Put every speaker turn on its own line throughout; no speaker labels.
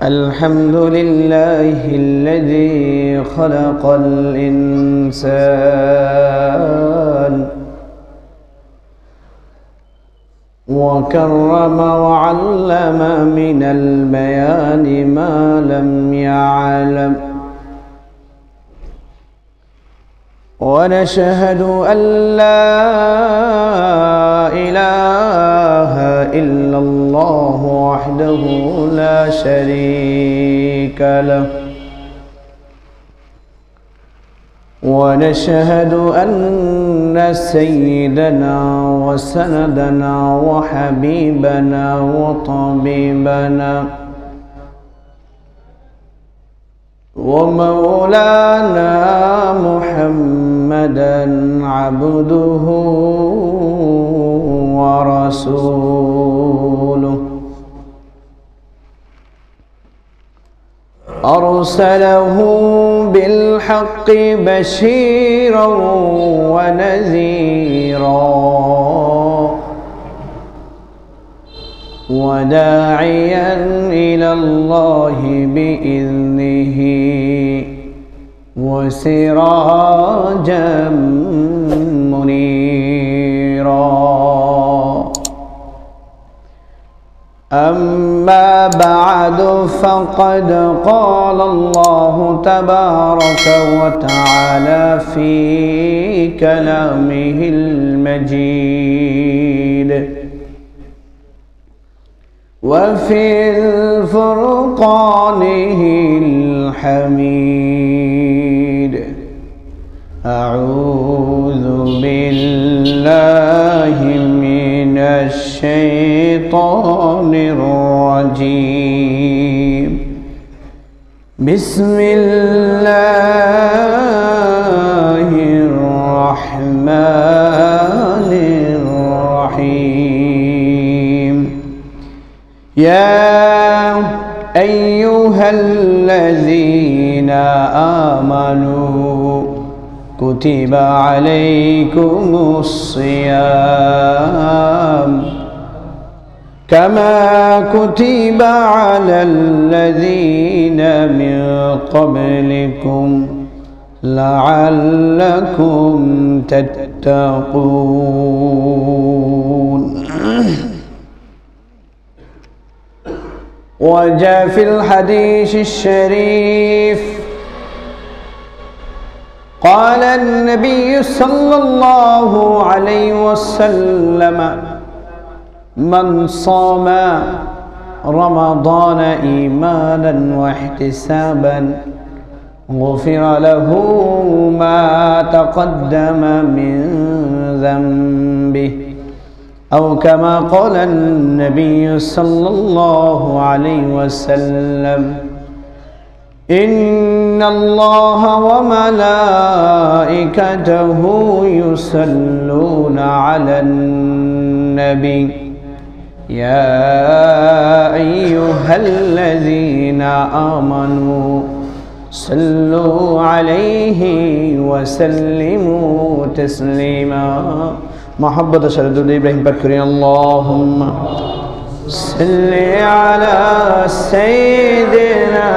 الحمد لله الذي خلق الإنسان وكرم وعلم من البيان ما لم يعلم ونشهد أن لا إله إلا الله وحده لا شريك له ونشهد أن سيدنا وسندنا وحبيبنا وطبيبنا ومولانا محمدا عبده ورسوله أرسله بالحق بشيرا ونذيرا وداعيا إلى الله بإذنه وسراجا منيرا أما بعد فقد قال الله تبارك وتعالى في كلامه المجيد وفي فرقانه الحميد أعوذ بالله من الشيطان الرجيم بسم الله الرحمن الرحيم يا أيها الذين آمنوا كتب عليكم الصيام كما كتب على الذين من قبلكم لعلكم تتقون وجاء في الحديث الشريف قال النبي صلى الله عليه وسلم من صام رمضان إيمانا واحتسابا غفر له ما تقدم من ذنبه أو كما قال النبي صلى الله عليه وسلم إن الله وملائكته يصلون على النبي يا أيها الذين آمنوا صلوا عليه وسلموا تسليما محبة شرد إبراهيم بكري اللهم صل على سيدنا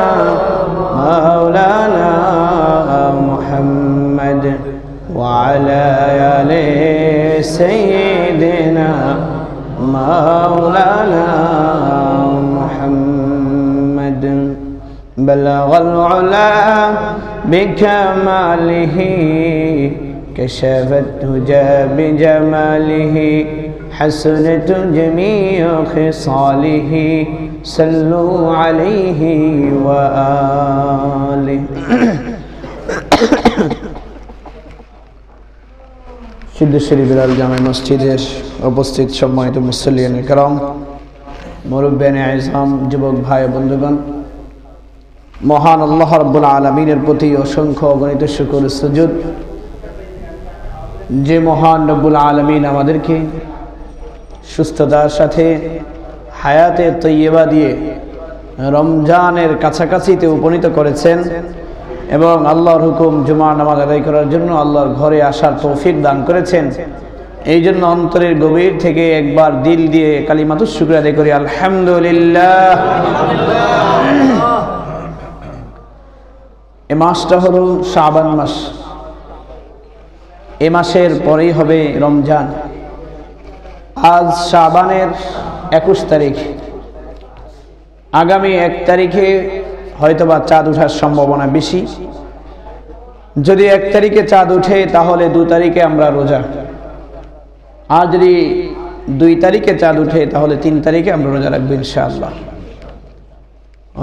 مولانا محمد وعلى آل سيدنا مولانا محمد بلغ العلا بكماله كشف الدجى بجماله حسنت جميع خصاله صلوا عليه وآله সিদ্ধেশ্বরী বিলাল জামে মসজিদের উপস্থিত সম্মানিত মুসল্লিয়ান কিরাম, মুরব্বিয়ানে আযম, যুবক ভাই বন্ধুগণ, মহান আল্লাহ রাব্বুল আলামিনের প্রতি অসংখ্য অগণিত শুকর সুজুদ। যে মহান রব্বুল আলামিন আমাদেরকে সুস্থতার সাথে হায়াতে তৈয়বা দিয়ে রমজানের কাছাকাছিতে উপনীত করেছেন এবং আল্লাহর হুকুম জুমার নামাজ আদায় করার জন্য আল্লাহর ঘরে আসার তৌফিক দান করেছেন। এই জন্য অন্তরের গভীর থেকে একবার দিল দিয়ে কালিমাতুশ শুকর আদায় করি আলহামদুলিল্লাহ। এ মাসটা হলো শাবান মাস। এ মাসের পরেই হবে রমজান। আজ শাবানের 21 তারিখ। আগামী 1 তারিখে হয়তোবা চাঁদ ওঠার সম্ভাবনা বেশি। যদি 1 তারিখে চাঁদ উঠে তাহলে 2 তারিখে আমরা রোজা, আর যদি 2 তারিখে চাঁদ উঠে তাহলে 3 তারিখে আমরা রোজা রাখবো ইনশাআল্লাহ।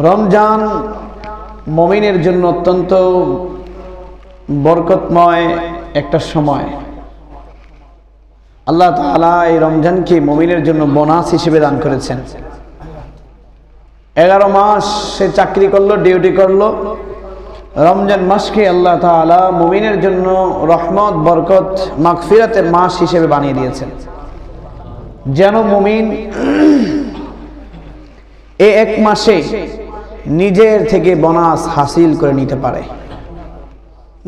রমজান মুমিনের জন্য অত্যন্ত বরকতময় একটা সময়। আল্লাহ তাআলা এই রমজানকে মুমিনের জন্য বোনাস হিসেবে দান করেছেন। 11 মাস সে চাকরি করলো, ডিউটি করলো, রমজান মাসকে আল্লাহ তাআলা মুমিনের জন্য রহমত, বরকত, মাগফিরাতের মাস হিসেবে বানিয়ে দিয়েছেন, যেন মুমিন এই 1 মাসে নিজের থেকে বোনাস হাসিল করে নিতে পারে।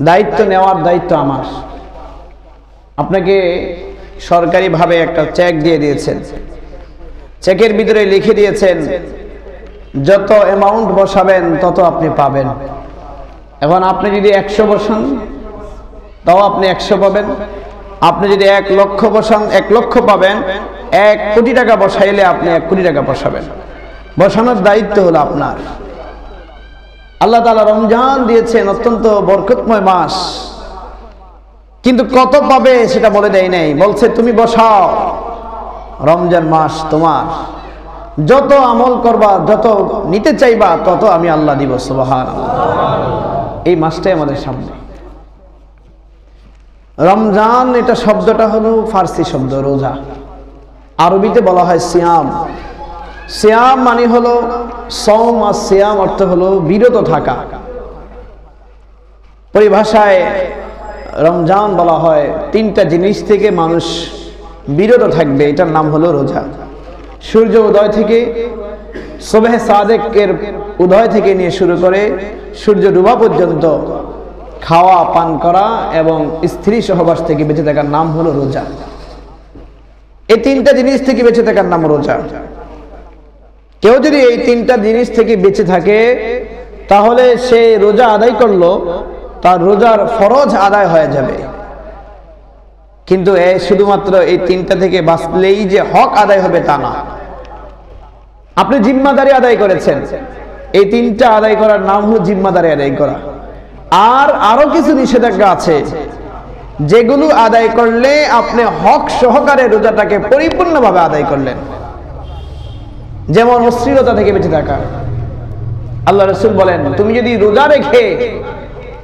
দায়িত্ব নেওয়ার দায়িত্ব আমার। আপনাকে সরকারিভাবে একটা চেক দিয়ে দিয়েছেন, চেকের ভিতরে লিখে দিয়েছেন যত অ্যামাউন্ট বসাবেন তত আপনি পাবেন। এখন আপনি যদি 100 বসান তাও আপনি 100 পাবেন। আপনি যদি 1 লক্ষ বসান 1 লক্ষ পাবেন। 1 কোটি টাকা বসাইলে আপনি 1 কোটি টাকা বসাবেন। বসানোর দায়িত্ব হলো আপনার। আল্লাহ তাআলা রমজান দিয়েছেন অত্যন্ত বরকতময় মাস, কিন্তু কত পাবে সেটা বলে দেয় নাই। বলছে তুমি বসাও, রমজান মাস তোমার, যত আমল করবা, যত নিতে চাইবা তত আমি আল্লাহ দিব। সুবহানাল্লাহ। এই মাসটাই আমাদের সামনে। রমজান এটা শব্দটা হলো ফার্সি শব্দ রোজা। আরবিতে বলা হয় সিয়াম। সিয়াম মানে হলো সওম, আর সিয়াম অর্থ হলো বিরত থাকা। পরিভাষায় রমজান বলা হয় 3টা জিনিস থেকে মানুষ বিরত থাকবে, এটার নাম হলো রোজা। সূর্য উদয় থেকে, সুবহে সাদেকের উদয় থেকে নিয়ে শুরু করে সূর্য ডুবা পর্যন্ত খাওয়া, পান করা এবং স্ত্রী সহবাস থেকে বেঁচে থাকার নাম হলো রোজা। এই 3টা জিনিস থেকে বেঁচে থাকার নাম রোজা। কেউ যদি এই 3টা জিনিস থেকে বেঁচে থাকে তাহলে সে রোজা আদায় করলো, তার রোজার ফরজ আদায় হয়ে যাবে। কিন্তু শুধুমাত্র এই 3টা থেকে বাঁচলেই যে হক আদায় হবে তা না। আপনি জিম্মাদারি আদায় করেছেন, এই 3টা আদায় করার নাম হলো জিম্মাদারি আদায় করা। আর আরো কিছু নিষেধাজ্ঞা আছে যেগুলো আদায় করলে আপনি হক সহকারে রোজাটাকে পরিপূর্ণভাবে আদায় করলেন। যেমন অশ্লীলতা থেকে বেঁচে থাকা। আল্লাহ রাসূল বলেন, তুমি যদি রোজা রেখে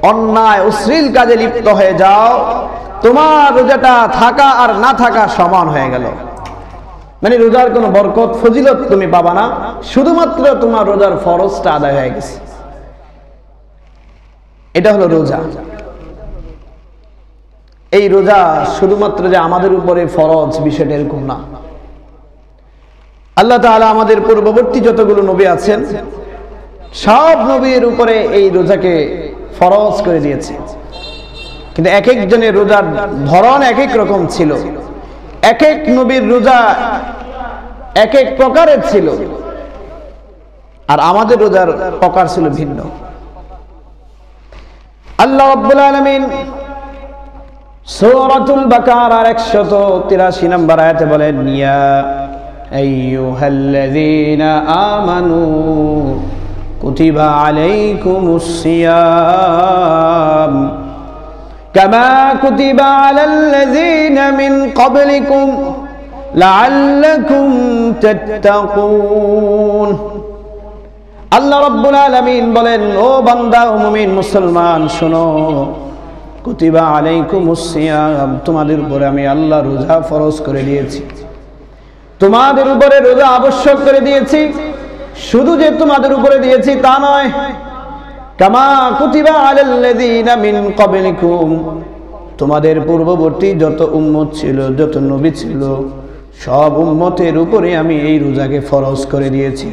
অন্যায় অশ্লীল কাজে লিপ্ত হয়ে যাও, তোমার রোজাটা থাকা আর না থাকা সমান হয়ে গেল। মানে রোজার কোনো বরকত, ফজিলত তুমি পাবা না, শুধুমাত্র তোমার রোজার ফরজটা আদায় হয়ে গেছে। এটা হলো রোজা। এই রোজা শুধুমাত্র যে আমাদের উপরে ফরজ বিষয়টা এরকম না। আল্লাহ তাআলা আমাদের পূর্ববর্তী যতগুলো নবী আছেন সব নবীর উপরে এই রোজাকে ফরজ করে দিয়েছে। কিন্তু এক একজনের রোজার ধরন এক এক রকম ছিল। এক এক নবীর রোজা এক এক প্রকারের ছিল, আর আমাদের রোজার প্রকার ছিল ভিন্ন। আল্লাহ রাব্বুল আলামিন সূরাতুল বাকারার 183 নম্বর আয়াতে বলেন, ইয়া আইয়ুহাল্লাযীনা আমানু কুতিবা আলাইকুমুস সিয়াম কামা কুতিবা আলাল্লাযীনা মিন ক্বাবলিকুম লাআল্লাকুম তাত্তাকুন। আল্লাহ রাব্বুল আলামিন বলেন, ও বান্দা, ও মুমিন মুসলমান শোনো, কুতিবা আলাইকুমুস সিয়াম, তোমাদের উপরে আমি আল্লাহ রোজা ফরজ করে দিয়েছি। তোমাদের উপরে রোজা আবশ্যক করে দিয়েছি। শুধু যে তোমাদের উপরে দিয়েছি তা নয়, কামা কুতিবা আলাল্লাযীনা মিন ক্বাবলিকুম, তোমাদের পূর্ববর্তী যত উম্মত ছিল, যত নবী ছিল, সব উম্মতের উপরে আমি এই রোজাকে ফরজ করে দিয়েছি।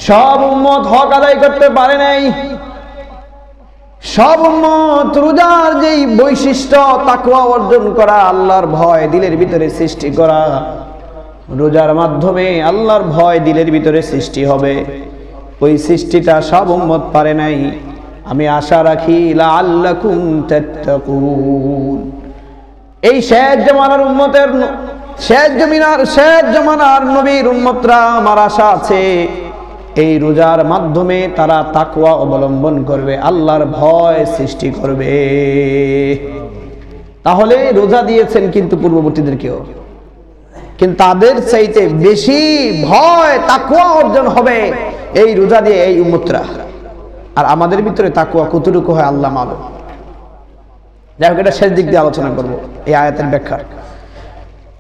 সব উম্মত হক আদায় করতে পারে নাই। সব উম্মত রোজার যেই বৈশিষ্ট্য, তাকওয়া অর্জন করা, আল্লাহর ভয় দিলের ভিতরে সৃষ্টি করা, রোজার মাধ্যমে আল্লাহর ভয় দিলের ভিতরে সৃষ্টি হবে, ওই সৃষ্টিটা সব উম্মত পারে নাই। আমি আশা রাখি লাআল্লাকুম তাত্তাকুন। এই শেষ জামানার উম্মতের শেষ জামানার নবীর উম্মতরা আমার আশা আছে এই রোজার মাধ্যমে তারা তাকওয়া অবলম্বন করবে, আল্লাহর ভয় সৃষ্টি করবে। তাহলে রোজা দিয়েছেন কিন্তু পূর্ববর্তীদেরকেও, কিন্তু তাদের চাইতে বেশি ভয় তাকওয়া অর্জন হবে এই রোজা দিয়ে এই উম্মতরা। আর আমাদের ভিতরে তাকওয়া কতটুকু হয় আল্লাহ মালুম। যাই হোক, এটা শেষ দিক দিয়ে আলোচনা করব এই আয়াতের ব্যাখ্যা।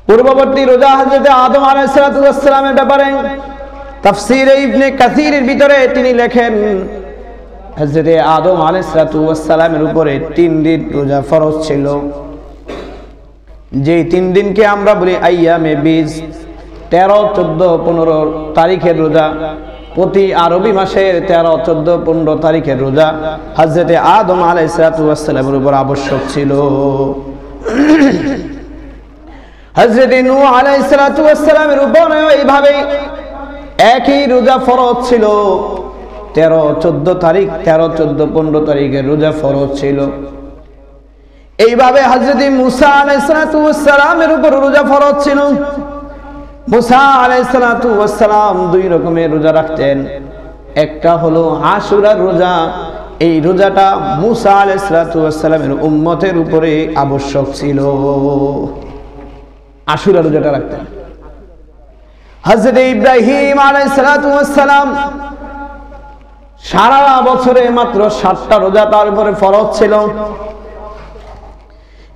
পূর্ববর্তী রোজা হযরত আদম আলাইহিস সালামের ব্যাপারে তাফসীরে ইবনে কাসীরের ভিতরে তিনি লেখেন হযরত আদম আলাইহিস সালামের উপরে 3 দিন রোজা ফরজ ছিল। যে 3 দিনকে আমরা বলি আইয়ামে বীজ, 13, 14, 15 তারিখের রোজা। প্রতি আরবি মাসের 13, 14, 15 তারিখের রোজা হযরত আদম আলাইহিস সালামের উপর আবশ্যক ছিল। হযরত নূহ আলাইহিস সালামের উপর এইভাবে একই রোজা ফরজ ছিল। 13, 14 তারিখ, 13, 14, 15 তারিখের রোজা ফরজ ছিল। এইভাবে হযরত মুসা আলাইহিস সালামের উপর রোজা ফরজ ছিল। মুসা আলাইহিস সালাম 2 রকমের রোজা রাখতেন। একটা হলো আশুরার রোজা। এই রোজাটা মুসা আলাইহিস সালামের উম্মতের উপরে আবশ্যক ছিল। আশুরা রোজাটা রাখতেন। হযরত ইব্রাহিম আলাইহিস সালাম সারা বছরে মাত্র 7টা রোজা তার উপরে ফরজ ছিল।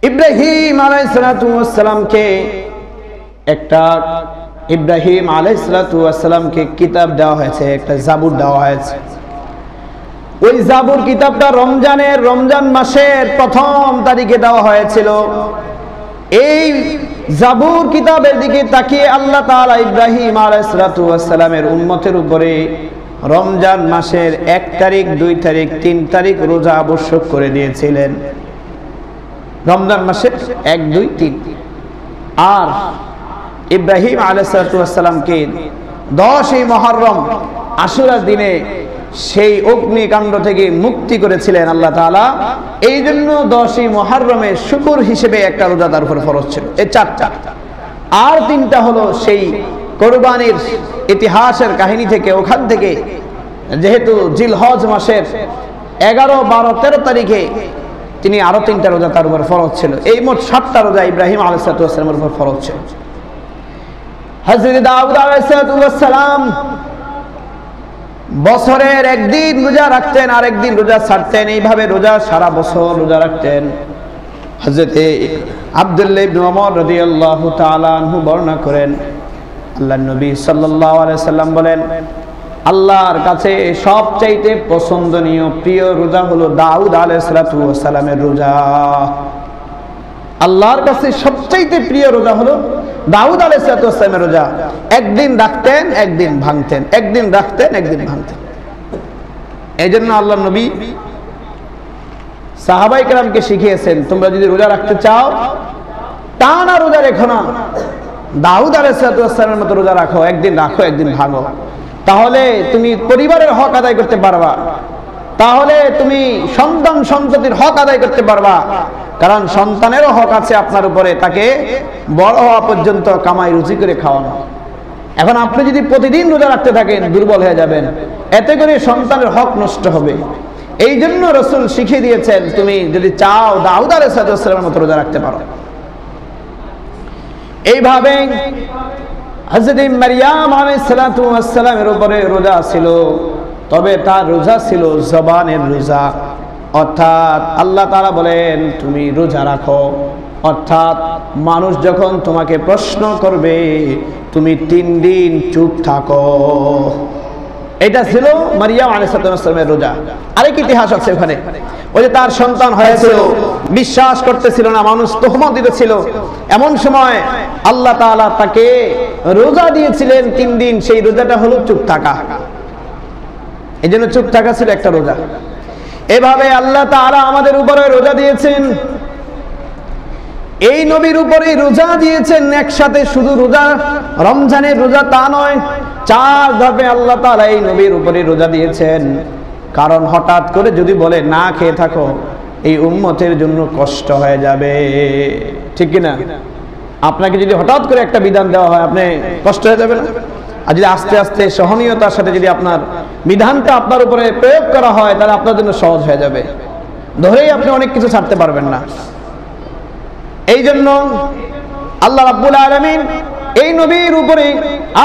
ইব্রাহিম আলাইহিস সালামকে কিতাব দেওয়া হয়েছে, একটা জাবুর দেওয়া হয়েছে। ওই জাবুর কিতাবটা রমজান মাসের 1ম তারিখে দেওয়া হয়েছিল। এই জাবুর কিতাবের দিকে তাকিয়ে আল্লাহ তাআলা ইব্রাহিম আলাইহিস সালামের উম্মতের উপরে রমজান মাসের 1 তারিখ, 2 তারিখ, 3 তারিখ রোজা আবশ্যক করে দিয়েছিলেন। রমজান মাসের 1, 2, 3। আর ইব্রাহিম আলাইহিস সালামকে 10ই মুহররম আশুরার দিনে সেই অগ্নিকাণ্ড থেকে মুক্তি করেছিলেন আল্লাহ তাআলা। এই জন্য 10ই মুহররমে শুকর হিসেবে একটা রোজা তার উপর ফরজ ছিল। এই 4টা। আর 3টা হলো সেই কোরবানির ইতিহাসের কাহিনী থেকে, ওখান থেকে যেহেতু জিলহজ মাসের 11, 12, 13 তারিখে তিনি আরো 3টা রোজা তার উপর ফরজ ছিল। এই মোট 7টা রোজা ইব্রাহিম আলাইহিস সালামের উপর ফরজ ছিল। হযরত দাউদ আলাইহিস সালাম বছরের 1 দিন রোজা রাখতেন, আর 1 দিন রোজা ছাড়তেন। এইভাবে রোজা সারা বছর রোজা রাখতেন। হযরত আব্দুল্লাহ ইবনে ওমর রাদিয়াল্লাহু তাআলা আনহু বর্ণনা করেন, আল্লাহর নবী সাল্লাল্লাহু আলাইহি সাল্লাম বলেন, আল্লাহর কাছে সবচাইতে পছন্দনীয় প্রিয় রোজা হলো দাউদ আলাইহিস সালামের রোজা। আল্লাহর কাছে সবচাইতে প্রিয় রোজা হলো দাউদ আলাইহিস সালামের রোজা। 1 দিন রাখতেন, 1 দিন ভাঙতেন, 1 দিন রাখতেন, 1 দিন ভাঙতেন। এই জন্য আল্লাহর নবী সাহাবায়ে কেরামকে শিখিয়েছেন, তোমরা যদি রোজা রাখতে চাও টানা রোজা রেখো না, দাউদ আলাইহিস সালামের মতো রোজা রাখো। 1 দিন রাখো, 1 দিন ভাঙো। তাহলে তুমি পরিবারের হক আদায় করতে পারবা, তাহলে তুমি সন্তান সন্ততির হক আদায় করতে পারবা। কারণ সন্তানেরও হক আছে আপনার উপরে, তাকে বড় হওয়া পর্যন্ত কামাই রুজি করে খাওয়ানো। এখন আপনি যদি প্রতিদিন রোজা রাখতে থাকেন দুর্বল হয়ে যাবেন, এতে করে সন্তানের হক নষ্ট হবে। এই জন্য রাসূল শিখিয়ে দিয়েছেন, তুমি যদি চাও দাউদ আলাইহিস সালামের মতো রোজা রাখতে পারো। এইভাবে হযরত মারইয়াম আলাইহিস সালামের উপরে রোজা ছিল, তবে তার রোজা ছিল জবানের রোজা। অর্থাৎ আল্লাহ তাআলা বলেন তুমি রোজা রাখো, অর্থাৎ মানুষ যখন তোমাকে প্রশ্ন করবে তুমি 3 দিন চুপ থাকো। এটা ছিল মারইয়াম আলাইহিস সালামের রোজা। আরেক ইতিহাস আছে ওখানে, ওই যে তার সন্তান হয়েছিল, বিশ্বাস করতেছিল না, মানুষ তোহমত দিতেছিল। এমন সময় আল্লাহ তাআলা তাকে রোজা দিয়েছিলেন 3 দিন। সেই রোজাটা হলো চুপ থাকা। এই জন্য চুপ থাকা ছিল একটা রোজা। এভাবে আল্লাহ তাআলা আমাদের উপরে রোজা দিয়েছেন। এই নবীর উপরে রোজা দিয়েছেন একসাথে, শুধু রোজা রমজানের রোজা তা নয়, 4 ধাপে আল্লাহ তাআলা এই নবীর উপরে রোজা দিয়েছেন, কারণ হঠাৎ করে যদি বলে না খেয়ে থাকো, এই উম্মতের জন্য কষ্ট হয়ে যাবে, ঠিক কিনা? আপনাকে যদি হঠাৎ করে একটা বিধান দেওয়া হয়, আপনি কষ্ট হয়ে যাবে না? আর যদি আস্তে আস্তে সহনীয়তার সাথে যদি আপনার বিধানটা আপনার উপরে প্রয়োগ করা হয়, তাহলে আপনার জন্য সহজ হয়ে যাবে, ধরেই আপনি অনেক কিছু ছাড়তে পারবেন না। এই জন্য আল্লাহ রাব্বুল আলামিন এই নবীর উপরে,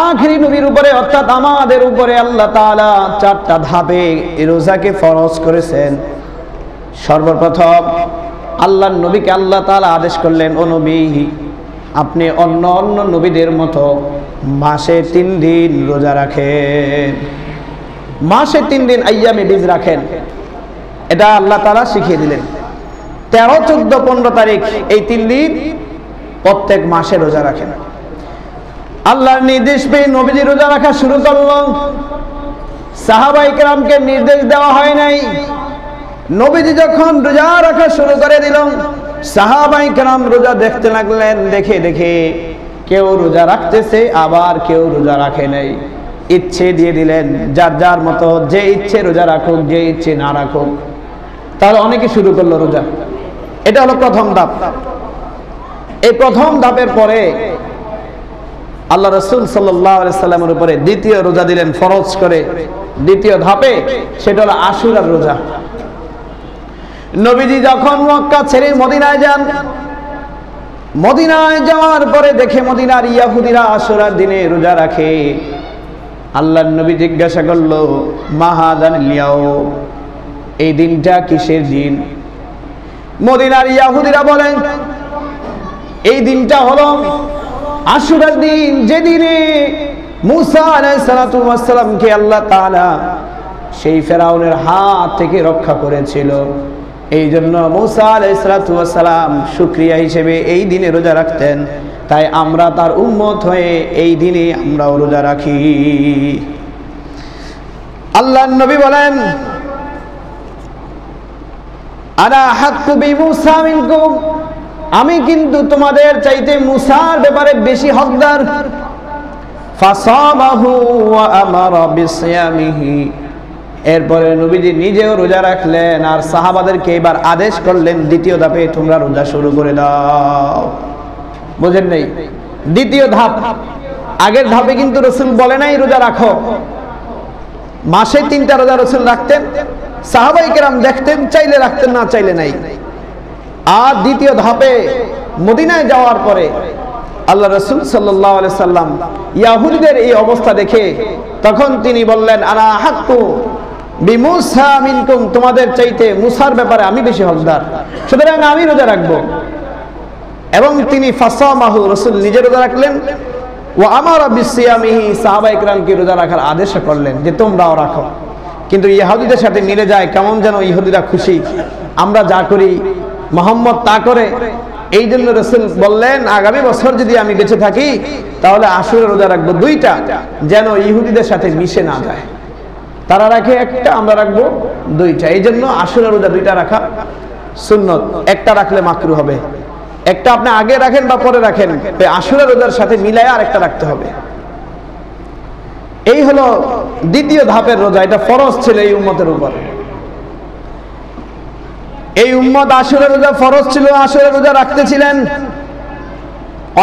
আখিরি নবীর উপরে, অর্থাৎ আমাদের উপরে আল্লাহ তাআলা 4টা ধাপে এই রোজাকে ফরজ করেছেন। সর্বপ্রথম আল্লাহর নবীকে আল্লাহ তাআলা আদেশ করলেন, ও নবী, আপনি অন্য অন্য নবীদের মতো মাসে 3 দিন রোজা রাখেন, মাসে 3 দিন আইয়ামে বীজ রাখেন। এটা আল্লাহ তাআলা শিখিয়ে দিলেন। 13, 14, 15 তারিখ এই 3 দিন প্রত্যেক মাসে রোজা রাখেন। আল্লাহর নির্দেশ পেয়ে নবীজি রোজা রাখা শুরু করলো। সাহাবায়ে কেরামকে নির্দেশ দেওয়া হয় নাই। নবীজি যখন রোজা রাখা শুরু করে দিল, সাহাবায়ে কেরাম রোজা দেখতে লাগলেন। দেখে দেখে কেউ রোজা রাখতেছে, আবার কেউ রোজা রাখে নাই, ইচ্ছে দিয়ে দিলেন, যার যার মতো, যে ইচ্ছে রোজা রাখুক, যে ইচ্ছে না রাখুক। তাহলে অনেকে শুরু করলো রোজা। এটা হলো প্রথম ধাপ। এই প্রথম ধাপের পরে আল্লাহ রাসূল সাল্লাল্লাহু আলাইহি সাল্লামের উপরে দ্বিতীয় রোজা দিলেন ফরজ করে। দ্বিতীয় ধাপে সেটা হলো আশুরার রোজা। নবীজি যখন মক্কা ছেড়ে মদিনায় যান, মদিনায় যাওয়ার পরে দেখে মদিনার ইহুদিরা আশুরার দিনে রোজা রাখে। আল্লাহর নবী জিজ্ঞাসা করলো, মা হাদাল ইয়াউম, এই দিনটা কিসের দিন? মদিনার ইহুদিরা বলেন, এই দিনটা হলো আশুরার দিন, যেদিনে মুসা আলাইহিস সালাতু ওয়াস সালামকে আল্লাহ তাআলা সেই ফেরাউনের হাত থেকে রক্ষা করেছিল। এই জন্য মুসা আলাইহিস সালাতু ওয়াস সালাম শুকরিয়া হিসেবে এই দিনে রোজা রাখতেন। তাই আমরা তার উম্মত হয়ে এই দিনে আমরাও রোজা রাখি। আল্লাহর নবী বলেন, আনা হাক্কু বিমুসা মিনকুম, আমি কিন্তু তোমাদের চাইতে মুসার ব্যাপারে বেশি হকদার। ফাসামাহু ওয়া আমারা বিসিয়ামিহি, এরপরে নবীজি নিজেও রোজা রাখলেন আর সাহাবাদেরকে এবার আদেশ করলেন, দ্বিতীয় ধাপে তোমরা রোজা শুরু করে দাও। বুঝেন নাই? দ্বিতীয় ধাপ। আগের ধাপে কিন্তু রাসূল বলে নাই রোজা রাখো। মাসে 3টা রোজা রাসূল রাখতেন, সাহাবায়ে কেরাম দেখতেন, চাইলে রাখতেন, না চাইলে নাই। আর দ্বিতীয় ধাপে মদিনায় যাওয়ার পরে আল্লাহ রাসূল সাল্লাল্লাহু আলাইহি সাল্লাম ইহুদিদের এই অবস্থা দেখে তখন তিনি বললেন, আনা হাক্কু বিমুসা মিনকুম, তোমাদের চাইতে মুসার ব্যাপারে আমি বেশি হকদার, সুতরাং আমি রোজা রাখবো। এবং তিনি ফাসামাহু, রাসূল নিজে রোজা রাখলেন, ওয়া আমারা বিসিয়ামিহি, সাহাবায়ে কেরামকে রোজা রাখার আদেশ করলেন যে তোমরাও রাখো। কিন্তু ইহুদিদের সাথে মিলে যায়, কেমন যেন ইহুদিরা খুশি, আমরা যা করি মুহাম্মদ তা করে। এই জন্য রাসূল বললেন, আগামী বছর যদি আমি বেঁচে থাকি তাহলে আশুরা রোজা রাখবো 2টা, যেন ইহুদিদের সাথে মিশে না যায়। তারা রাখে 1টা, আমরা রাখবো 2টা। এই জন্য আশুরা রোজা 2টা রাখা সুন্নত। 1টা রাখলে মাকরু হবে। 1টা আপনি আগে রাখেন বা পরে রাখেন, আশুরা রোজার সাথে মিলায় আরেকটা রাখতে হবে। এই হলো দ্বিতীয় ধাপের রোজা। এটা ফরজ ছিল এই উম্মতের উপর। এই উম্মত আশুরা রোজা ফরজ ছিল, আশুরা রোজা রাখতেছিলেন।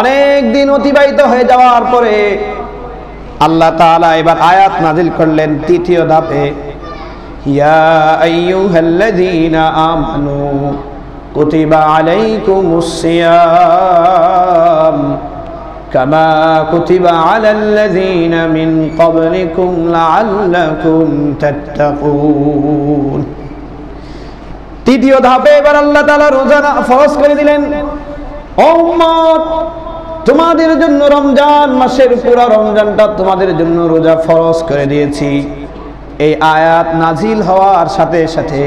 অনেক দিন অতিবাহিত হয়ে যাওয়ার পরে আল্লাহ তাআলা এবার আয়াত নাযিল করলেন তৃতীয় ধাপে, ইয়া আইয়ুহাল্লাযীনা আমানু কুতিবা আলাইকুমুস সিয়াম কামা কুতিবা আলাল্লাযীনা মিন ক্বাবলিকুম লাআল্লাকুম তাত্তাকুন। তৃতীয় ধাপে এবার আল্লাহ তাআলা রোজা ফরজ করে দিলেন। ও উম্মত, তোমাদের জন্য রমজান মাসের পুরো রমজানটা তোমাদের জন্য রোজা ফরজ করে দিয়েছি। এই আয়াত নাজিল হওয়ার সাথে সাথে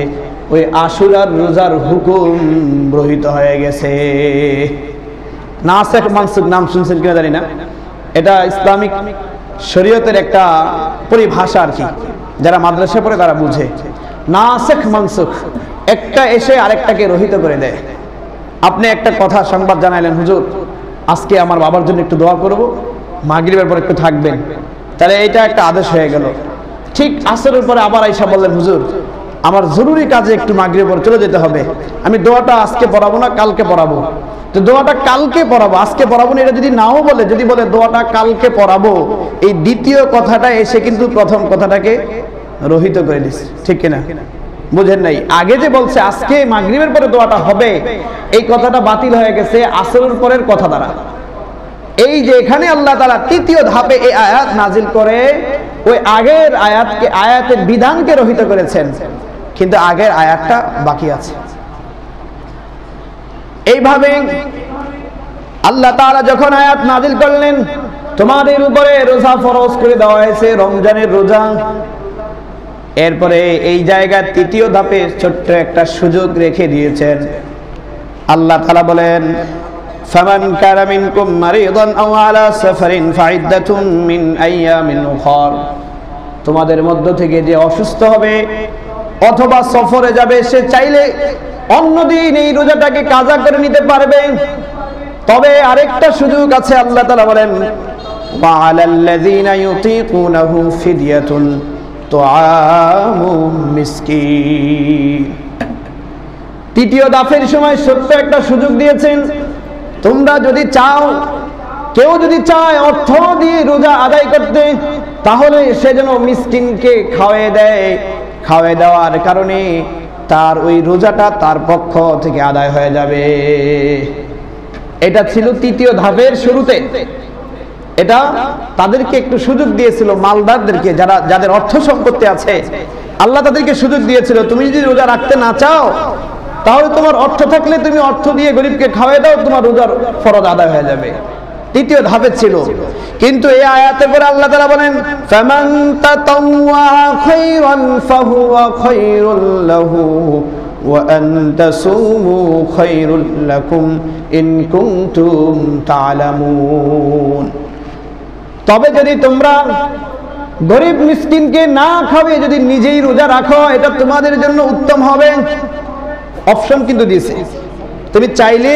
ওই আশুরার রোজার হুকুম রহিত হয়ে গেছে। নাসিখ মানসুখ নাম শুনছেন কিনা জানি না, এটা ইসলামিক শরীয়তের একটা পরিভাষা আর কি, যারা মাদ্রাসায় পড়ে তারা বুঝে। নাসিখ মানসুখ, একটা এসে আরেকটাকে রহিত করে দেয়। আপনি একটা কথা সংবাদ জানাইলেন, হুজুর আজকে আমার বাবার জন্য একটু দোয়া করব, মাগরিবের পর একটু থাকবেন। তাহলে এটা একটা আদেশ হয়ে গেল। ঠিক আসরের পরে আবার আয়েশা বললেন, হুজুর আমার জরুরি কাজে একটু মাগরিবের পর চলে যেতে হবে, আমি দোয়াটা আজকে পড়াবো না, কালকে পড়াবো। তো দোয়াটা কালকে পড়াবো, আজকে পড়াবো না, এটা যদি নাও বলে, যদি বলে দোয়াটা কালকে পড়াবো, এই দ্বিতীয় কথাটা এসে কিন্তু প্রথম কথাটাকে রহিত করে দিচ্ছে, ঠিক কিনা? বুঝেন নাই? আগে যে বলছে আজকে মাগরিবের পরে দোয়াটা হবে, এই কথাটা বাতিল হয়ে গেছে আসরের পরের কথা দ্বারা। এই যে এখানে আল্লাহ তাআলা তৃতীয় ধাপে এই আয়াত নাজিল করে ওই আগের আয়াতকে, আয়াতের বিধানকে রহিত করেছেন, কিন্তু আগের আয়াতটা বাকি আছে। এইভাবে আল্লাহ তাআলা যখন আয়াত নাজিল করলেন, তোমাদের উপরে রোজা ফরজ করে দেওয়া হয়েছে, রমজানের রোজা। এরপরে এই জায়গায় তৃতীয় ধাপে ছোট্ট একটা সুযোগ রেখে দিয়েছেন। আল্লাহ তাআলা বলেন, ফামান কানা মিনকুম মারিদান আও আলা সাফারিন ফাইদ্দাতুম মিন আইয়ামিন উখর। তোমাদের মধ্য থেকে যে অসুস্থ হবে অথবা সফরে যাবে, সে চাইলে অন্যদিন এই রোজাটাকে কাজা করে নিতে পারবে। তবে আরেকটা সুযোগ আছে, আল্লাহ তাআলা বলেন, ওয়া আলাল্লাযিনা ইউতিকুনাহু ফিদিয়াতুন তুআমু মিসকিন। তৃতীয় দাফের সময় সত্য একটা সুযোগ দিয়েছেন, তোমরা যদি চাও, কেউ যদি চায় অর্থ দিয়ে রোজা আদায় করতে, তাহলে সে যেন মিসকিনকে খাওয়ায় দেয়। খাওয়ায় দেওয়ার কারণে তার ওই রোজাটা তার পক্ষ থেকে আদায় হয়ে যাবে। এটা ছিল তৃতীয় ধাপের শুরুতে। এটা তাদেরকে একটু সুযোগ দিয়েছিল, মালদারদেরকে, যাদের অর্থ সম্পত্তি আছে, আল্লাহ তাদেরকে সুযোগ দিয়েছিল, তুমি যদি রোজা রাখতে না চাও, তাহলে তোমার অর্থ থাকলে তুমি অর্থ দিয়ে গরিবকে খাওয়াই দাও, তোমার রোজার ফরজ আদায় হয়ে যাবে। তৃতীয় ধাপে ছিল। কিন্তু এই আয়াতের পরে আল্লাহ তাআলা বলেন, ফামান তাতাওয়া খায়রান ফাহুয়া খায়রুল লাহু ওয়া আন তাসুমু খায়রুল লাকুম ইন কুনতুম তা'লামুন। তবে যদি তোমরা গরিব মিসকিনকে না খাবে, যদি নিজেই রোজা রাখো, এটা তোমাদের জন্য উত্তম হবে। অপশন কিন্তু দিয়েছে, তুমি চাইলে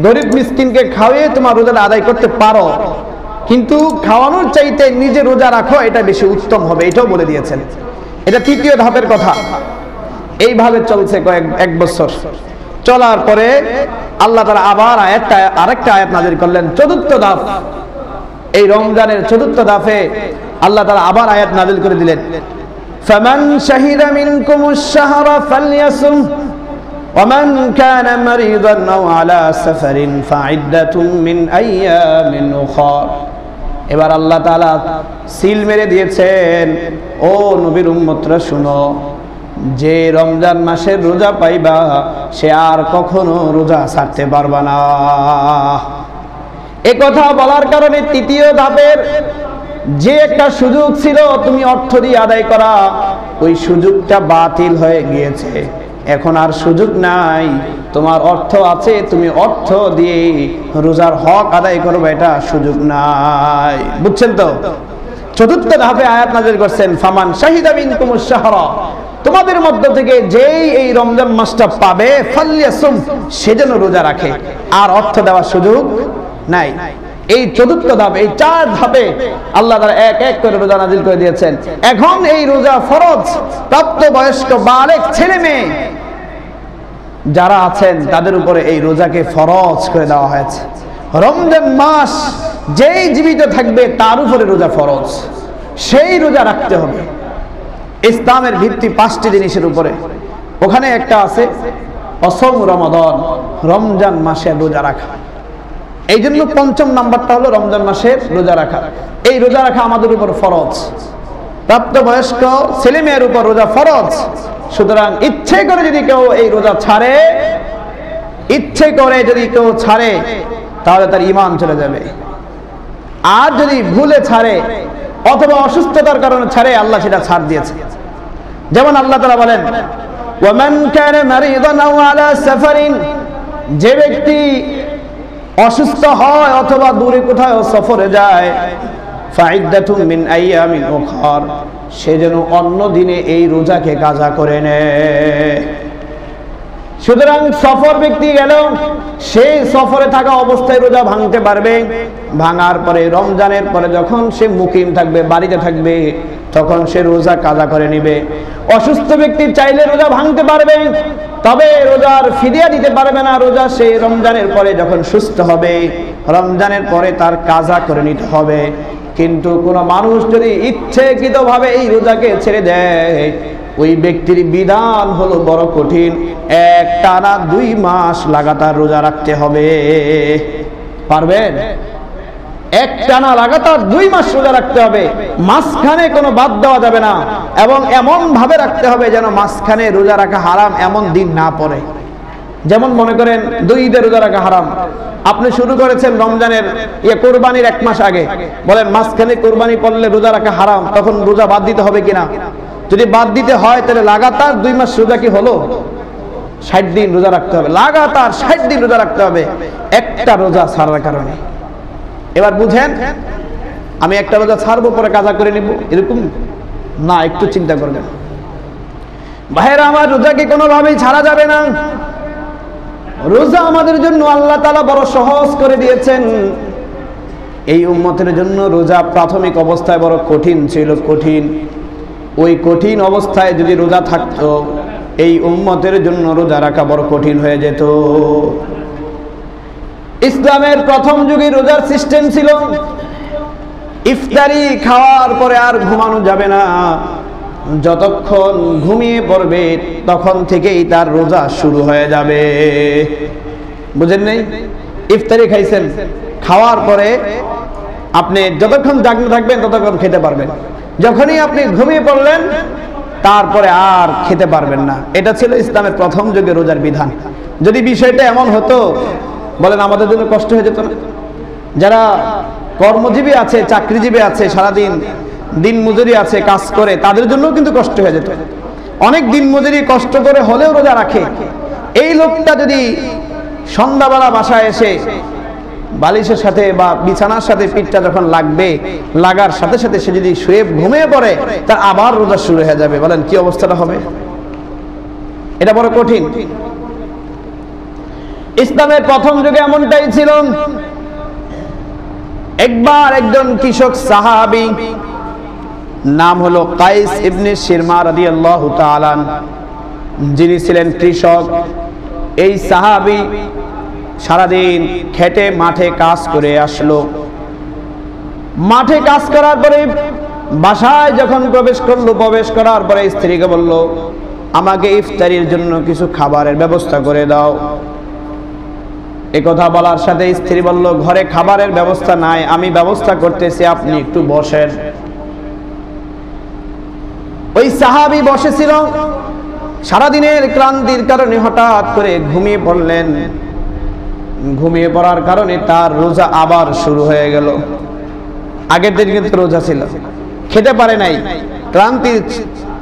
গরিব মিসকিনকে খাওয়িয়ে তোমার রোজাটা আদায় করতে পারো, কিন্তু খাওয়ানোর চাইতে নিজে রোজা রাখো, এটা বেশি উত্তম হবে, এটাও বলে দিয়েছেন। এটা তৃতীয় ধাপের কথা। এইভাবে চলছে এক বছর। চলার পরে আল্লাহ তাআলা আবার আরেকটা আয়াত নাযিল করলেন, চতুর্থ ধাপ। এই রমজানের চতুর্থ ধাপে আল্লাহ তাআলা আবার আয়াত নাযিল করে দিলেন, ফামান শাহিদা মিনকুমুশ শাহরা ফালইয়াসুম ومن كان مريضا أو على سفر فعدة من أيام أخر। এবার আল্লাহ তাআলা সিল মেরে দিয়েছেন, ও নবীর উম্মতরা শুনো, যে রমজান মাসের রোজা পাইবা সে আর কখনো রোজা ছাড়তে পারবা না। এই কথা বলার কারণে তৃতীয় ধাপের যে একটা সুযোগ ছিল তুমি অর্থ দিয়ে আদায় করা, ওই সুযোগটা বাতিল হয়ে গিয়েছে। এখন আর সুযোগ নাই, তোমার অর্থ আছে, তুমি অর্থ দিয়ে রোজার হক আদায় করবে, এটা সুযোগ নাই। বুঝছেন তো? চতুর্থ ধাপে আয়াত নাযিল করছেন, ফামান শাহিদা মিনকুমুশ শাহরা, তোমাদের মধ্য থেকে যেই এই রমজান মাসটা পাবে, ফালইয়াসুম, সে যেন রোজা রাখে, আর অর্থ দেওয়ার সুযোগ নাই। এই চতুর্থ ধাপ, এই চার ধাপে আল্লাহ তাআলা এক এক করে রোজা নাযিল করে দিয়েছেন। এখন এই রোজা ফরজ, প্রাপ্তবয়স্ক বালেগ ছেলে মেয়ে যারা আছেন তাদের উপরে এই রোজাকে ফরজ করে দেওয়া হয়েছে। রমজান মাস যেই জীবিত থাকবে তার উপরে রোজা ফরজ, সেই রোজা রাখতে হবে। ইসলামের ভিত্তি 5টি জিনিসের উপরে, ওখানে একটা আছে অসম রমাদান, রমজান মাসে রোজা রাখা। এই জন্য 5ম নাম্বারটা হলো রমজান মাসের রোজা রাখা। এই রোজা রাখা আমাদের উপর ফরজ, প্রাপ্তবয়স্ক ছেলে মেয়ের উপর রোজা ফরজ। সুতরাং ইচ্ছে করে যদি কেউ এই রোজা ছাড়ে, ইচ্ছে করে যদি কেউ ছাড়ে, তাহলে তার ঈমান চলে যাবে। আর যদি ভুলে ছাড়ে অথবা অসুস্থতার কারণে ছাড়ে, আল্লাহ সেটা ছাড় দিয়েছে। যেমন আল্লাহ তাআলা বলেন, ওয়ামান কানা মারিদান আও আলা সাফারিন, যে ব্যক্তি অসুস্থ হয় অথবা দূরে কোথাও সফরে যায়, ফাইদ্দাতুম মিন আইয়ামিন উখর, সে যেন অন্য দিনে এই রোজাকে কাজা করে নেয়। সুতরাং সফর ব্যক্তি গেলেও সেই সফরে থাকা অবস্থায় রোজা ভাঙতে পারবে। ভাঙার পরে রমজানের পরে যখন সে মুকিম থাকবে, বাড়িতে থাকবে, তখন সে রোজা কাজা করে নিবে। অসুস্থ ব্যক্তি চাইলে রোজা ভাঙতে পারবে, তবে রোজার ফিদিয়া দিতে পারবে না। রোজা সে রমজানের পরে যখন সুস্থ হবে, রমজানের পরে তার কাজা করে নিতে হবে। কিন্তু কোন মানুষ যদি ইচ্ছাকৃতভাবে এই রোজাকে ছেড়ে দেয়, ওই ব্যক্তির বিধান হলো বড় কঠিন। একটানা 2 মাস লাগাতার রোজা রাখতে হবে। পারবেন? একটানা লাগাতার 2 মাস রোজা রাখতে হবে, মাঝখানে কোনো বাদ দেওয়া যাবে না, এবং এমন ভাবে রাখতে হবে যেন মাঝখানে রোজা রাখা হারাম এমন দিন না পড়ে। যেমন মনে করেন 2 ঈদের রোজা রাখা হারাম, আপনি শুরু করেছেন রমজানের কোরবানির 1 মাস আগে, বলেন মাঝখানে কোরবানি পড়লে রোজা রাখা হারাম, তখন রোজা বাদ দিতে হবে কিনা? যদি বাদ দিতে হয় তাহলে লাগাতার 2 মাস রোজা কি হলো? 60 দিন রোজা রাখতে হবে, লাগাতার 60 দিন রোজা রাখতে হবে একটা রোজা ছাড়ার কারণে। এবার বুঝেন, আমি একটা রোজা ছাড়বো পরে কাজা করে নিব, এরকম না, একটু চিন্তা করবেন। ভাইরা আমার, রোজাকে কোনোভাবেই ছাড়া যাবে না। রোজা আমাদের জন্য আল্লাহ তাআলা বড় সহজ করে দিয়েছেন। এই উম্মতের জন্য রোজা প্রাথমিক অবস্থায় বড় কঠিন ছিল, কঠিন। ওই কঠিন অবস্থায় যদি রোজা থাকতো, এই উম্মতের জন্য রোজা রাখা বড় কঠিন হয়ে যেত। ইসলামের প্রথম যুগে রোজার সিস্টেম ছিল ইফতারি খাওয়ার পরে আর ঘুমানো যাবে না, যতক্ষণ ঘুমিয়ে পড়বে তখন থেকেই তার রোজা শুরু হয়ে যাবে। বুঝেন নাই? ইফতারি খাইছেন, খাওয়ার পরে আপনি যতক্ষণ জাগনা থাকবেন ততক্ষণ খেতে পারবেন, যখনই আপনি ঘুমিয়ে পড়লেন তারপরে আর খেতে পারবেন না। এটা ছিল ইসলামের প্রথম যুগে রোজার বিধান। যদি বিষয়টা এমন হতো, বলেন আমাদের জন্য কষ্ট হয়ে যেত না? যারা কর্মজীবী আছে, চাকরিজীবী আছে, সারাদিন দিন মজুরি আছে, কাজ করে, তাদের জন্যও কিন্তু কষ্ট হয়ে যেত। অনেক দিন মজুরি কষ্ট করে হলেও রোজা রাখে। এই লোকটা যদি সন্ধ্যাবেলা বাসায় এসে বালিশের সাথে বা বিছানার সাথে পিঠটা যখন লাগবে, লাগার সাথে সাথে সে যদি শুয়ে ঘুমিয়ে পড়ে, তার আবার রোজা শুরু হয়ে যাবে। বলেন কি অবস্থাটা হবে? এটা বড় কঠিন। ইসলামের প্রথম যুগে এমনটাই ছিল। একবার একজন কৃষক সাহাবী, নাম হলো কাইস ইবনে শিরমা রাদিয়াল্লাহু তাআলা, যিনি ছিলেন কৃষক। এই সাহাবী সারাদিন খেটে মাঠে কাজ করে আসলো। মাঠে কাজ করার পরে বাসায় যখন প্রবেশ করলো, প্রবেশ করার পরে স্ত্রীকে বলল, আমাকে ইফতারির জন্য কিছু খাবারের ব্যবস্থা করে দাও। এ কথা বলার সাথে স্ত্রী বলল, ঘরে খাবারের ব্যবস্থা নাই, আমি ব্যবস্থা করতেছি, আপনি একটু বসেন। ওই সাহাবী বসেছিল, সারাদিনের ক্লান্তির কারণে হঠাৎ করে ঘুমিয়ে পড়লেন। ঘুমিয়ে পড়ার কারণে তার রোজা আবার শুরু হয়ে গেল। আগের দিন কিন্তু রোজা ছিল, খেতে পারে নাই, ক্লান্তির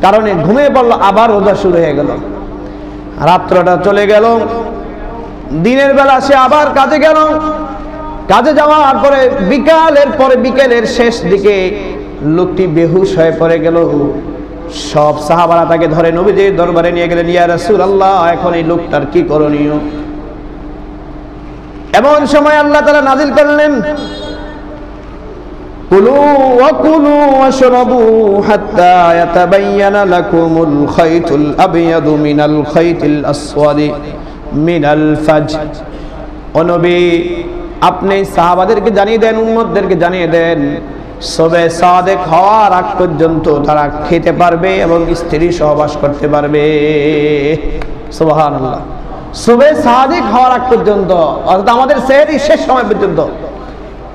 কারণে ঘুমিয়ে পড়লো, আবার রোজা শুরু হয়ে গেল। রাত্রটা চলে গেল, দিনের বেলা সে আবার কাজে গেল। কাজে যাওয়ার পরে বিকেলের শেষ দিকে লোকটি বেহুশ হয়ে পড়ে গেল। সব সাহাবারা তাকে ধরে নবীজির দরবারে নিয়ে গেলেন, ইয়া রাসূলুল্লাহ, এখন এই লোকটার কি করণীয়? এমন সময় আল্লাহ তাআলা নাজিল করলেন, কুলু ওয়াকুলু ওয়াশরাবু হাত্তা ইয়াতাবায়্যানা লাকুমুল খাইতুল আবয়াদু মিনাল খাইতিল আসওয়াদি মিনাল ফাজর। ও নবী, আপনি সাহাবাদেরকে জানিয়ে দেন, উম্মতদেরকে জানিয়ে দেন, সবে সাদেক হওয়ার আগ পর্যন্ত তারা খেতে পারবে এবং স্ত্রী সহবাস করতে পারবে। সুবহানাল্লাহ। সবে সাদেক হওয়ার আগ পর্যন্ত, অর্থাৎ আমাদের সেহরি শেষ সময় পর্যন্ত,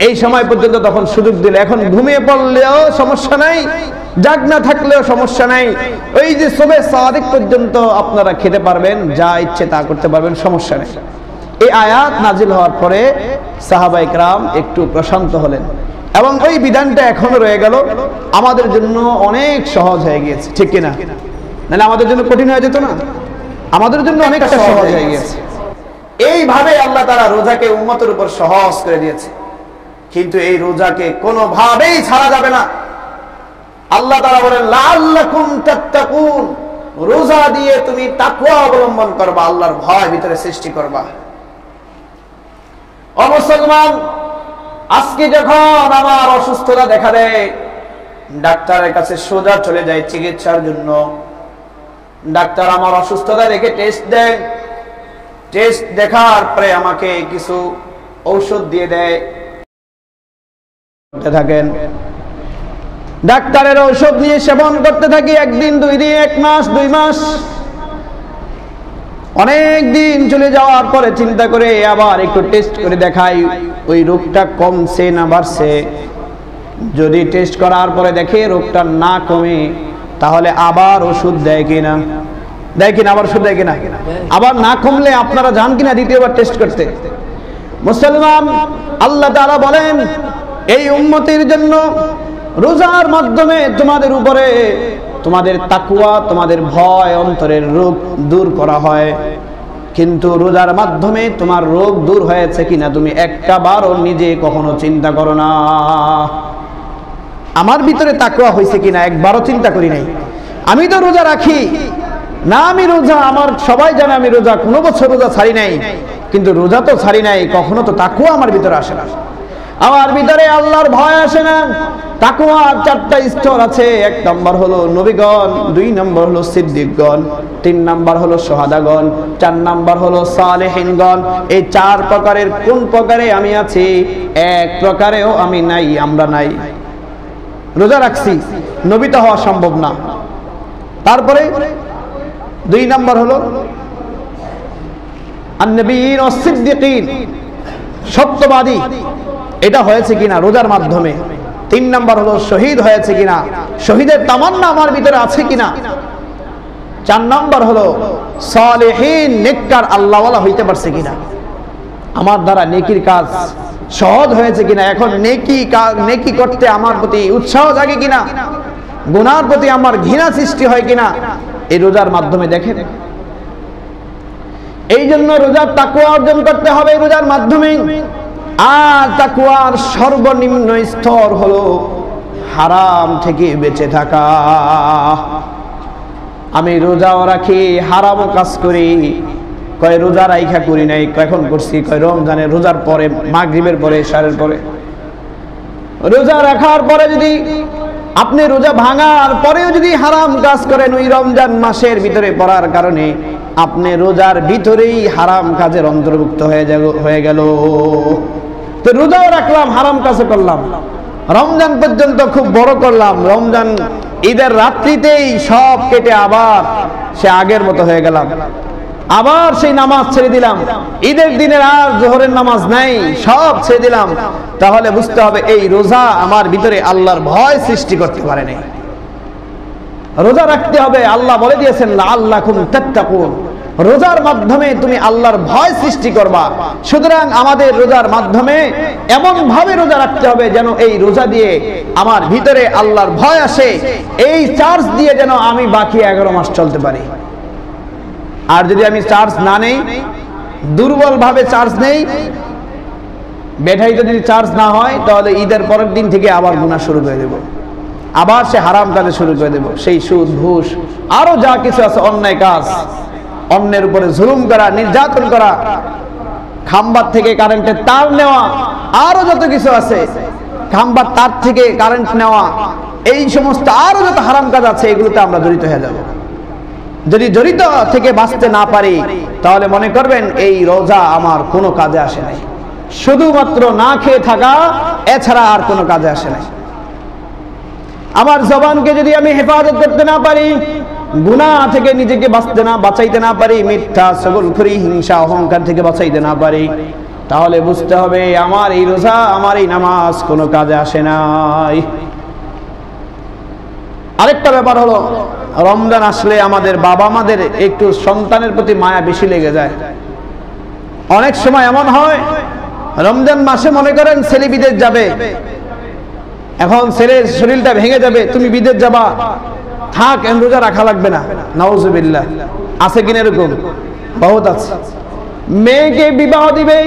এই সময় পর্যন্ত তখন সুযোগ দিলে। এখন ঘুমিয়ে পড়লেও সমস্যা নাই, জাগনা থাকলেও সমস্যা নাই, ওই যে সবে সাদেক পর্যন্ত আপনারা খেতে পারবেন, যা ইচ্ছে তা করতে পারবেন, সমস্যা নেই। এই আয়াত নাজিল হওয়ার পরে সাহাবায়ে কেরাম একটু প্রশান্ত হলেন, এবং ওই বিধানটা এখনো রয়ে গেল, আমাদের জন্য অনেক সহজ হয়ে গিয়েছে, ঠিক কিনা? নাহলে আমাদের জন্য কঠিন হয়ে যেত না, আমাদের জন্য অনেকটা সহজ হয়ে গিয়েছে। এইভাবে আল্লাহ তাআলা রোজাকে উম্মতের উপর সহজ করে দিয়েছে। কিন্তু এই রোজাকে কোনোভাবেই ছাড়া যাবে না। আল্লাহ তাআলা বলেন, লাআল্লাকুম তাত্তাকুন, রোজা দিয়ে তুমি তাকওয়া অবলম্বন করবা, আল্লাহর ভয় ভিতরে সৃষ্টি করবা। ও মুসলমান, আজকে যখন আমার অসুস্থতা দেখা দেয়, ডাক্তারের কাছে সোজা চলে যায় চিকিৎসার জন্য। ডাক্তার আমার অসুস্থতা দেখে টেস্ট দেয়, টেস্ট দেখার পরে আমাকে কিছু ঔষধ দিয়ে দেয়। থাকেন ডাক্তারের ঔষধ নিয়ে সেবন করতে থাকি, একদিন, 2 দিন, 1 মাস, 2 মাস, অনেক দিন চলে যাওয়ার পরে চিন্তা করে আবার একটু টেস্ট করে দেখাই ওই রোগটা কমছে না বাড়ছে। যদি টেস্ট করার পরে দেখে রোগটা না কমে, তাহলে আবার ওষুধ দেয় কিনা, আবার ওষুধ দেয় কিনা। আবার না কমলে আপনারা যান কিনা দ্বিতীয়বার টেস্ট করতে। মুসলমান, আল্লাহ তাআলা বলেন এই উম্মতের জন্য রোজার মাধ্যমে তোমাদের উপরে তোমাদের তাকওয়া, তোমাদের ভয়, অন্তরের রোগ দূর করা হয়। কিন্তু রোজার মাধ্যমে তোমার রোগ দূর হয়েছে কিনা তুমি একটা বারও নিজে কখনো চিন্তা করো না। আমার ভিতরে তাকওয়া হয়েছে কিনা একবারও চিন্তা করি নাই। আমি তো রোজা রাখি না, আমি রোজা, আমার সবাই জানে আমি রোজা, কোনো বছর রোজা ছাড়ি নাই, কিন্তু রোজা তো ছাড়ি নাই, কখনো তো তাকওয়া আমার ভিতরে আসে না। আমার ভিতরে আল্লাহর ভয় আসে না। তাকওয়ার 4টা স্তর আছে। 1 নম্বর হলো নবীগণ, 2 নম্বর হলো সিদ্দিকগণ, 3 নম্বর হলো শহাদাগণ, 4 নম্বর হলো সালেহিনগণ। এই 4 প্রকারের কোন প্রকারে আমি আছি? 1 প্রকারেও আমি নাই, আমরা নাই। রোজা রাখছি, নবী তো হওয়া সম্ভব না। তারপরে 2 নম্বর হলো আন-নবিয়্যিন ওয়াস সিদ্দিকিন, সত্যবাদী, এটা হয়েছে কিনা রোজার মাধ্যমে। 3 নম্বর হলো শহীদ হয়েছে কিনা, শহীদের তামান্না আমার ভিতরে আছে কিনা। 4 নম্বর হলো সালেহিন, নেককার আল্লাহওয়ালা হইতে পারছে কিনা, আমার দ্বারা নেকির কাজ সহজ হয়েছে কিনা। এখন নেকি করতে আমার প্রতি উৎসাহ জাগে কিনা, গুনার প্রতি আমার ঘৃণা সৃষ্টি হয় কিনা, এই রোজার মাধ্যমে দেখেন। এই জন্য রোজার তাকওয়া অর্জন করতে হবে রোজার মাধ্যমে। আর তাকওয়ার সর্বনিম্ন স্তর হলো হারাম থেকে বেঁচে থাকা। আমি রোজাও রাখি, হারামও কাজ করি। কয় রোজা রাইখা করি নাই, কখন করছি? কয় রমজানের রোজার পরে, মাগরিবের পরে, ইশারের পরে। রোজা রাখার পরে যদি আপনি রোজা ভাঙার পরেও যদি হারাম কাজ করেন, ওই রমজান মাসের ভিতরে পড়ার কারণে আপনি রোজার ভিতরেই হারাম কাজের অন্তর্ভুক্ত হয়ে গেল। তো রোজাও রাখলাম, হারাম কাজও করলাম, রমজান পর্যন্ত খুব বড় করলাম, রমজান ঈদের রাত্রিতেই সব কেটে আবার সে আগের মতো হয়ে গেলাম, আবার সেই নামাজ ছেড়ে দিলাম, ঈদের দিনের আর জোহরের নামাজ নাই, সব ছেড়ে দিলাম। তাহলে বুঝতে হবে এই রোজা আমার ভিতরে আল্লাহর ভয় সৃষ্টি করতে পারে নাই। রোজা রাখতে হবে, আল্লাহ বলে দিয়েছেন লাআল্লাকুম তাত্তাকুন, রোজার মাধ্যমে তুমি আল্লাহর ভয় সৃষ্টি করবা। সুতরাং আমাদের রোজার মাধ্যমে এমন ভাবে রোজা রাখতে হবে যেন এই রোজা দিয়ে আমার ভিতরে আল্লাহর ভয় আসে, এই চার্জ দিয়ে যেন আমি বাকি 11 মাস চলতে পারি। আর যদি আমি চার্জ না নেই, দুর্বল ভাবে চার্জ নেই, ব্যাটারিতে যদি চার্জ না হয়, তাহলে ঈদের পরের দিন থেকে আবার গুনাহ শুরু করে দেব, আবার সে হারাম কাজে শুরু করে দেব। সেই সুদ, ঘুষ, আরো যা কিছু আছে অন্যায় কাজ, অন্যের উপরে জুলুম করা, নির্যাতন করা, খাম্বার থেকে কারেন্টের তার নেওয়া, আরো যত কিছু আছে, খাম্বার তার থেকে কারেন্ট নেওয়া, এই সমস্ত আরো যত হারাম কাজ আছে, এগুলোতে আমরা জড়িত হয়ে যাব। যদি জড়িত থেকে বাঁচতে না পারি, তাহলে মনে করবেন এই রোজা আমার কোনো কাজে আসে নাই, শুধুমাত্র না খেয়ে থাকা, এছাড়া আর কোনো কাজে আসে নাই। আমার জবানকে যদি আমি হেফাজত করতে না পারি, গুনাহ থেকে নিজেকে বাঁচাইতে না পারি, মিথ্যা, চগলখড়ি, হিংসা, অহংকার থেকে বাঁচাইতে না পারি, তাহলে বুঝতে হবে আমার এই রোজা, আমার এই নামাজ কোনো কাজে আসে নাই। আরেকটা ব্যাপার হলো, রমজান আসলে আমাদের বাবা মাদের একটু সন্তানের প্রতি মায়া বেশি লেগে যায়। অনেক সময় এমন হয়, রমজান মাসে মনে করেন ছেলে বিদেশ যাবে, এখন ছেলের শরীরটা ভেঙে যাবে, তুমি বিদেশ যাবা, থাক, রোজা রাখা লাগবে না। নাউজুবিল্লাহ, আছে কিনা এরকম? বহুত আছে। মেয়েকে বিবাহ দিবে,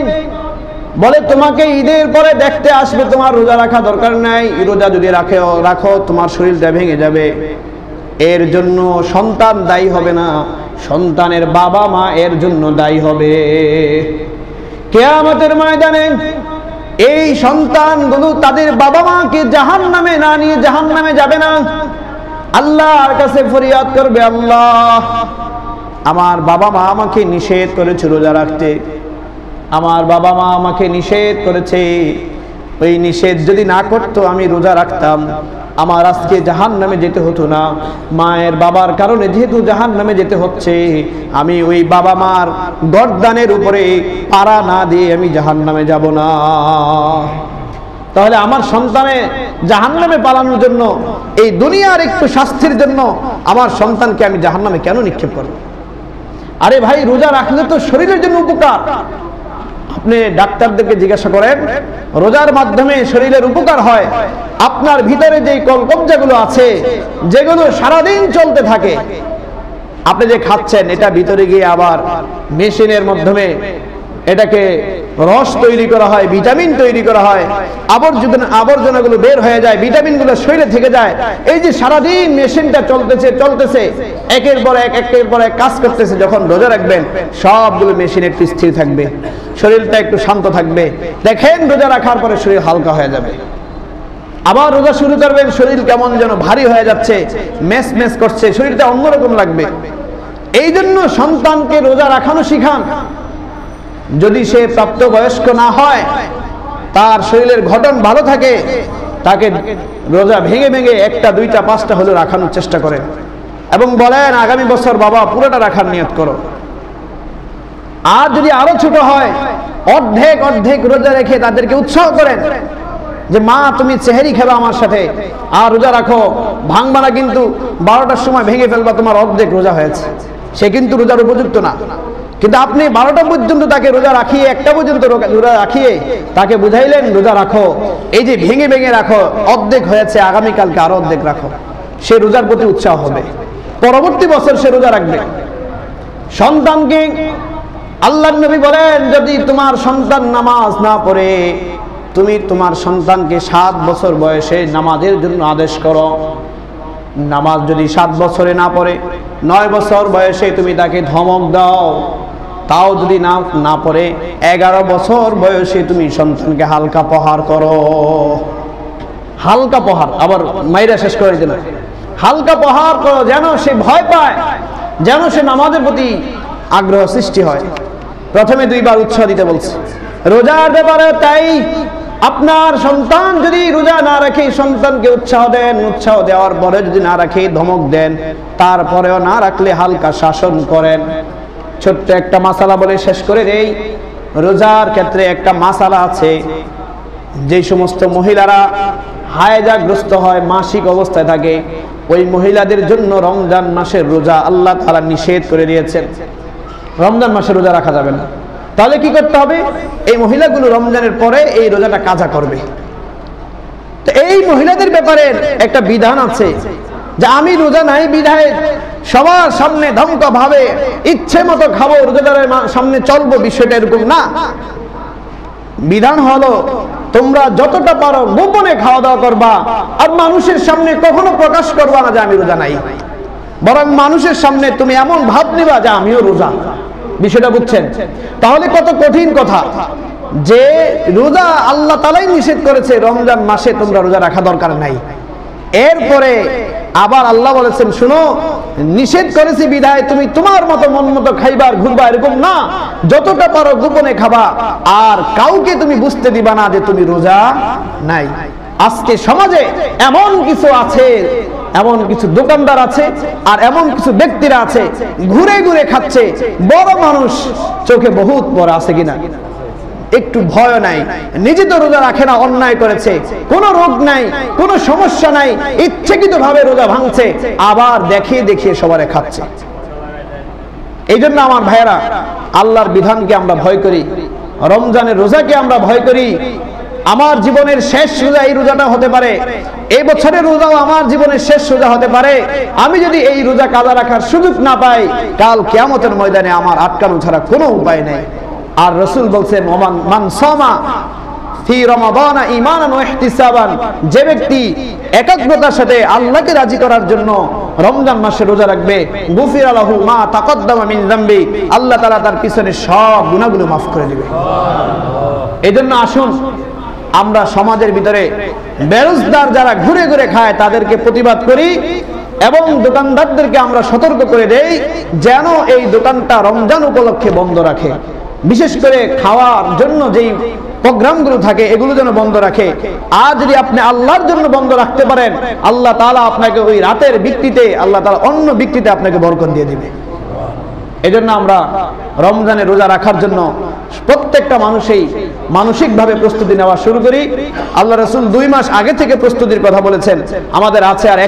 বলে তোমাকে ঈদের পরে দেখতে আসবে, তোমার রোজা রাখা দরকার নাই, রোজা যদি রাখো তোমার শরীরটা ভেঙে যাবে। এর জন্য সন্তান দায়ী হবে না, সন্তানের বাবা মা এর জন্য দায়ী হবে। কিয়ামতের ময়দানে এই সন্তানগুলো তাদের বাবা মাকে জাহান্নামে না নিয়ে জাহান্নামে যাবে না, আল্লাহর কাছে ফরিয়াদ করবে, আল্লাহ আমার বাবা মা আমাকে নিষেধ করেছে রোজা রাখতে, আমার বাবা মা আমাকে নিষেধ করেছে, ওই নিষেধ যদি না করতো আমি রোজা রাখতাম, আমার আজকে জাহান্নামে যেতে হতো না। মায়ের বাবার কারণে যেহেতু জাহান্নামে যেতে হচ্ছে, আমি ওই বাবা মার গর্দানের উপরে পাড়া না দিয়ে আমি জাহান্নামে যাব না। তাহলে আমার সন্তানের জাহান্নামে পালানোর জন্য, এই দুনিয়ার একটু শাস্তির জন্য আমার সন্তানকে আমি জাহান্নামে কেন নিক্ষেপ করব? আরে ভাই, রোজা রাখলে তো শরীরের জন্য উপকার। আপনি ডাক্তারদেরকে জিজ্ঞাসা করেন, রোজার মাধ্যমে শরীরের উপকার হয়। আপনার ভিতরে যে কলকবজাগুলো আছে, যেগুলো সারাদিন চলতে থাকে, আপনি যে খাচ্ছেন, এটা ভিতরে গিয়ে আবার মেশিনের মাধ্যমে এটাকে রস তৈরি করা হয়, ভিটামিন তৈরি করা হয়, আবর্জনাগুলো বের হয়ে যায়, ভিটামিনগুলো শরীরে থেকে যায়। এই যে সারাদিন মেশিনটা চলতেছে একের পর এক কাজ করতেছে। যখন রোজা রাখবেন, সবগুলো মেশিন একটু স্থির থাকবে, শরীরটা একটু শান্ত থাকবে। দেখেন রোজা রাখার পরে শরীর হালকা হয়ে যাবে। আবার রোজা শুরু করবেন, শরীর কেমন যেন ভারী হয়ে যাচ্ছে, মেস করছে, শরীরটা অন্যরকম লাগবে। এই জন্য সন্তানকে রোজা রাখানো শিখান। যদি সে প্রাপ্তবয়স্ক না হয়, তার শরীরের গঠন ভালো থাকে, তাকে রোজা ভেঙে ভেঙে একটা, দুইটা, পাঁচটা হলে রাখানোর চেষ্টা করেন এবং বলেন আগামী বছর বাবা পুরোটা রাখার নিয়ত করো। আর যদি আরো ছোট হয়, অর্ধেক রোজা রেখে তাদেরকে উৎসাহ করেন যে মা তুমি সেহরি খেলো আমার সাথে, আর রোজা রাখো, ভাঙবা না কিন্তু, 12টার সময় ভেঙে ফেলবা, তোমার অর্ধেক রোজা হয়েছে। সে কিন্তু রোজার উপযুক্ত না, কিন্তু আপনি 12টা পর্যন্ত তাকে রোজা রাখিয়ে, 1টা পর্যন্ত রোজা রাখিয়ে তাকে বুঝাইলেন রোজা রাখো, এই যে ভেঙে ভেঙে রাখো, অর্ধেক হয়েছে, আগামীকালকে আরো অর্ধেক রাখো। সে রোজার প্রতি উৎসাহ হবে, পরবর্তী বছর সে রোজা রাখবে। সন্তানকে আল্লাহর নবী বলেন, যদি তোমার সন্তান নামাজ না পড়ে, তুমি তোমার সন্তানকে 7 বছর বয়সে নামাজের জন্য আদেশ করো। নামাজ যদি 7 বছরে না পড়ে, 9 বছর বয়সে তুমি তাকে ধমক দাও, তাও যদি না পড়ে, 11 বছর বয়সে তুমি সন্তানকে হালকা প্রহার করো। হালকা প্রহার, আবার মাইরা শেষ করে দিতে না, হালকা প্রহার করো, যেন সে ভয় পায়, যেন সে নামাজের প্রতি আগ্রহ সৃষ্টি হয়। প্রথমে 2 বার উৎসাহ দিতে বলছে। রোজার ব্যাপারে তাই, আপনার সন্তান যদি রোজা না রাখে, সন্তানকে উৎসাহ দেন, উৎসাহ দেওয়ার পরে যদি না রাখে ধমক দেন, তারপরেও না রাখলে হালকা শাসন করেন। ছোট্ট একটা মাসালা বলে শেষ করে দেই। রোজার ক্ষেত্রে একটা মাসালা আছে, যে সমস্ত মহিলারা হায়জাগ্রস্ত হয়, মাসিক অবস্থায় থাকে, ওই মহিলাদের জন্য রমজান মাসের রোজা আল্লাহ তাআলা নিষেধ করে দিয়েছেন। রমজান মাসে রোজা রাখা যাবে না। তাহলে কি করতে হবে? এই মহিলাগুলো রমজানের পরে এই রোজাটা কাজা করবে। তো এই মহিলাদের ব্যাপারে একটা বিধান আছে যে আমি রোজা নাই বিধায় সবার সামনে ধমকা ভাবে ইচ্ছে মতো খাবো, রোজাদারের সামনে চলবো, বিষয়টা এরকম না। বিধান হলো তোমরা যতটা পারো গোপনে খাওয়া দাওয়া করবা, আর মানুষের সামনে কখনো প্রকাশ করবা না যে আমি রোজা নাই, বরং মানুষের সামনে তুমি এমন ভাব নিবা যে আমিও রোজা। বিষয়টা বুঝছেন? তাহলে কত কঠিন কথা যে রোজা আল্লাহ তাআলাই নিষেধ করেছে, রমজান মাসে তোমরা রোজা রাখা দরকার নাই। এরপরে আবার আল্লাহ বলেছেন, শুনো, নিষেধ করেছি বিধায় তুমি তোমার মতো মন মতো খাইবা আর ঘুরবা, এরকম না, যতটা পারো গোপনে খাবা, আর কাউকে তুমি বুঝতে দিবা না যে তুমি রোজা নাই। আজকে সমাজে এমন কিছু আছে, এমন কিছু দোকানদার আছে, আর এমন কিছু ব্যক্তিরা আছে ঘুরে ঘুরে খাচ্ছে, বড় মানুষ, চোখে বহুত বড় আছে কিনা, একটু ভয় নাই, নিজে তো রোজা রাখে না, অন্যায় করেছে, কোনো রোগ নাই, কোনো সমস্যা নাই, ইচ্ছাকৃত ভাবে রোজা ভাঙছে, আবার দেখিয়ে দেখিয়ে সবারে খাচ্ছে। এই জন্য আমার ভাইয়েরা, আল্লাহর বিধানকে আমরা ভয় করি, রমজানের রোজাকে আমরা ভয় করি। আমার জীবনের শেষ রোজা এই রোজাটা হতে পারে, এই বছরের রোজাও আমার জীবনের শেষ রোজা হতে পারে। আমি যদি এই রোজা কাজা রাখার সুযোগ না পাই, কাল কিয়ামতের ময়দানে আমার আটকানো ছাড়া কোনো উপায় নেই। আর রাসূল বলছেন, মান সামা ফি রমাদান ঈমানান ওয়া ইহতিসাবান, যে ব্যক্তি একাগ্রতার সাথে আল্লাহকে রাজি করার জন্য রমজান মাসে রোজা রাখবে, গুফিরা লাহু মা তাকদ্দামা মিন যামবি, আল্লাহ তাআলা তার পিছনে সব গুনাহগুলো মাফ করে দিবে। এজন্য আসুন আমরা সমাজের ভিতরে বেরোজগার যারা ঘুরে ঘুরে খায় তাদেরকে প্রতিবাদ করি এবং দোকানদারদেরকে আমরা সতর্ক করে দেই যেন এই দোকানটা রমজান উপলক্ষে বন্ধ রাখে। বিশেষ করে খাওয়ার জন্য যেই প্রোগ্রামগুলো থাকে এগুলো যেন বন্ধ রাখে। আর যদি আপনি আল্লাহর জন্য বন্ধ রাখতে পারেন, আল্লাহ তাআলা আপনাকে ওই রাতের বিক্রিতে, আল্লাহ তাআলা অন্য বিক্রিতে আপনাকে বরকত দিয়ে দিবে। এজন্য আমরা রমজানে রোজা রাখার জন্য প্রত্যেকটা মানুষই মানসিকভাবে প্রস্তুতি নেওয়া শুরু করি। আল্লাহ রাসূল 2 মাস আগে থেকে প্রস্তুতির কথা বলেছেন, আমাদের আছে আর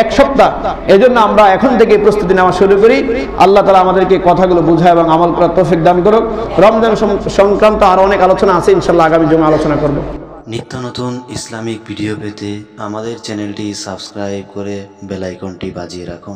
এক সপ্তাহ। এজন্য আমরা এখন থেকে প্রস্তুতি নেওয়া শুরু করি। আল্লাহ তাআলা আমাদেরকে কথাগুলো বুঝায় এবং আমল করার তৌফিক দান করুক। রমজান সংক্রান্ত আরো অনেক আলোচনা আছে, ইনশাআল্লাহ আগামী জুমা আলোচনা করব।
নিত্য নতুন ইসলামিক ভিডিও পেতে আমাদের চ্যানেলটি সাবস্ক্রাইব করে বেল আইকনটি বাজিয়ে রাখুন।